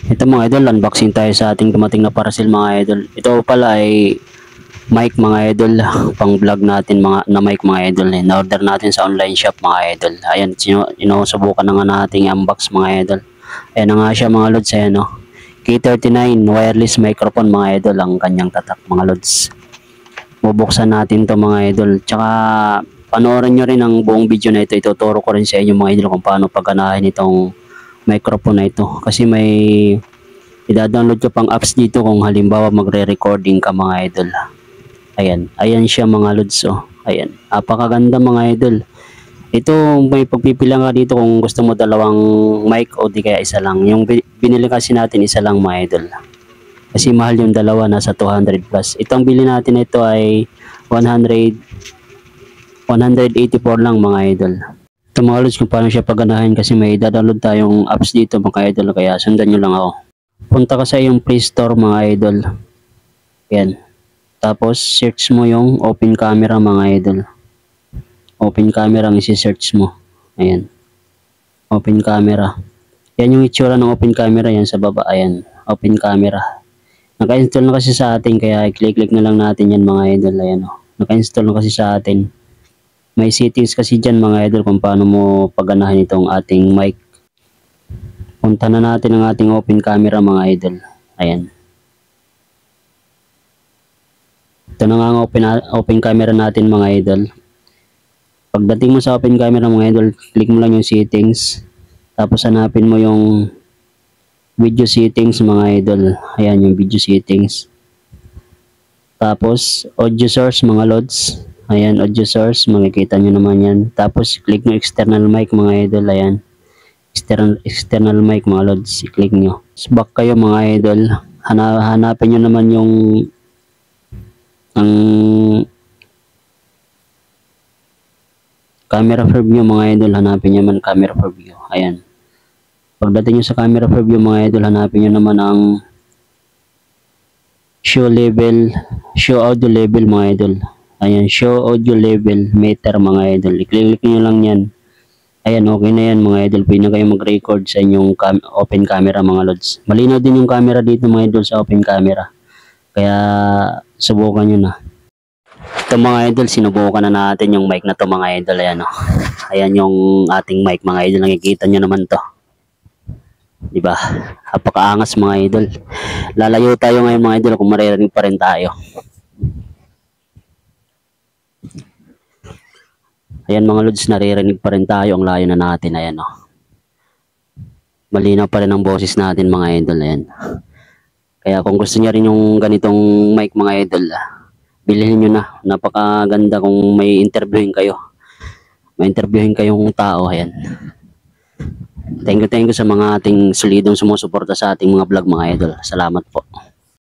Ito mga idol, unboxing tayo sa ating dumating na parcel mga idol. Ito pala ay mic mga idol, pang vlog natin mga na mic mga idol. Na-order natin sa online shop mga idol. Ayan, sinusubukan na nga nating unbox mga idol. Ayan na nga siya mga lods, ayan no. K39 wireless microphone mga idol ang kanyang tatak mga lods. Bubuksan natin to mga idol. Tsaka panoorin nyo rin ang buong video na ito. Ituturo ko rin sa inyo mga idol kung paano pagganahin itong microphone na ito. Kasi may i-download ko pang apps dito kung halimbawa magre-recording ka mga idol. Ayan, ayan siya mga lods oh. Ayan, apakaganda mga idol. Ito may pagpipila nga dito kung gusto mo dalawang mic o di kaya isa lang. Yung binili kasi natin isa lang mga idol. Kasi mahal yung dalawa, nasa 200 plus. Itong bili natin ito ay 184 lang mga idol. Ito mga lods kung paano siya pagganahin kasi may download tayong apps dito mga idol. Kaya sundan nyo lang ako. Punta ka sa iyong Play Store mga idol. Yan. Tapos search mo yung open camera mga idol. Open camera ang isi-search mo. Ayan. Open camera. Yan yung itsura ng open camera yan sa baba. Ayan. Open camera. Naka-install na kasi sa atin kaya i-click na lang natin yan mga idol. Ayan o. Naka-install na kasi sa atin. May settings kasi dyan mga idol kung paano mo pagganahin itong ating mic. Punta na natin ang ating open camera mga idol. Ayan. Ito na nga ang open camera natin mga idol. Pagdating mo sa open camera mga idol, click mo lang yung settings. Tapos hanapin mo yung video settings mga idol. Ayan yung video settings. Tapos audio source mga lods. Ayan audio source, makikita nyo naman yan. Tapos click nyo external mic mga idol. Ayan. External mic mga lods. I-click nyo. So, back kayo mga idol. Hanapin nyo naman yung ang camera preview mga idol. Hanapin nyo naman camera preview. Ayan. Pagdating nyo sa camera preview mga idol, hanapin nyo naman ang show audio level mga idol. Ayan, show audio level meter mga idol. I-click nyo lang yan. Ayan, okay na yan mga idol. Pwede na kayo mag-record sa inyong open camera mga lods. Malinaw din yung camera dito mga idol sa open camera. Kaya subukan nyo na. Ito mga idol, sinubukan na natin yung mic na to mga idol. Ayan, oh. Ayan yung ating mic mga idol. Nakikita nyo naman to. Diba? Napakaangas mga idol. Lalayo tayo ngayon mga idol kung maririnig pa rin tayo. Ayan mga lods, naririnig pa rin tayo. Ang layo na natin. Ayan o. Malinaw pa rin ang boses natin mga idol. Ayan. Kaya kung gusto niya rin yung ganitong mic mga idol, bilhin nyo na. Napakaganda kung may interviewin kayo. May interviewin kayong tao. Ayan. Thank you sa mga ating solidong sumusuporta sa ating mga vlog mga idol. Salamat po.